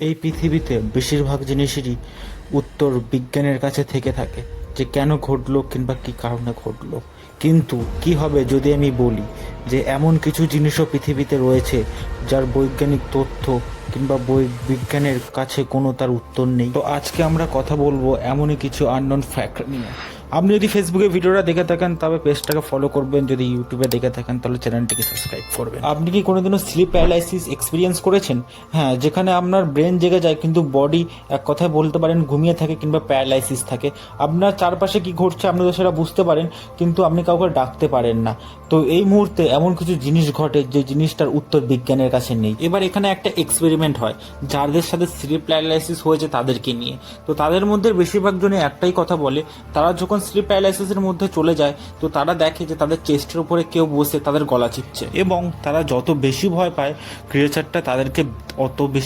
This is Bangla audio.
এই পৃথিবীতে বেশিরভাগ জিনিসেরই উত্তর বিজ্ঞানের কাছে থেকে থাকে, যে কেন ঘটলো কিংবা কী কারণে ঘটলো। কিন্তু কি হবে যদি আমি বলি যে এমন কিছু জিনিসও পৃথিবীতে রয়েছে যার বৈজ্ঞানিক তথ্য কিংবা বিজ্ঞানের কাছে কোনো তার উত্তর নেই। তো আজকে আমরা কথা বলবো এমনই কিছু আননোন ফ্যাক্ট নিয়ে। আপনি যদি ফেসবুকে ভিডিওটা দেখে থাকেন তবে পেজটাকে ফলো করবেন, যদি ইউটিউবে দেখে থাকেন তাহলে চ্যানেলটিকে সাবস্ক্রাইব করবেন। আপনি কি কোনোদিনও স্লিপ প্যারালাইসিস এক্সপিরিয়েন্স করেছেন? হ্যাঁ, যেখানে আপনার ব্রেন জেগে যায় কিন্তু বডি এক কথায় বলতে পারেন ঘুমিয়ে থাকে কিংবা প্যারালাইসিস থাকে। আপনার চারপাশে কি ঘটছে আপনি তো সেটা বুঝতে পারেন, কিন্তু আপনি কাউকে ডাকতে পারেন না। তো এই মুহূর্তে এমন কিছু জিনিস ঘটে যে জিনিসটার উত্তর বিজ্ঞানের কাছে নেই। এবার এখানে একটা এক্সপেরিমেন্ট হয় যাদের সাথে স্লিপ প্যারালাইসিস হয়েছে তাদেরকে নিয়ে। তো তাদের মধ্যে বেশিরভাগ জনে একটাই কথা বলে, তারা যখন স্লিপ প্যারালাইসিসের মধ্যে চলে যায় তো তারা দেখে যে তাদের চেস্টের উপরে কেউ বসে তাদের গলা চিপছে, এবং তারা যত বেশি ভয় পায় ক্রিয়েচারটা তাদেরকে অত বেশি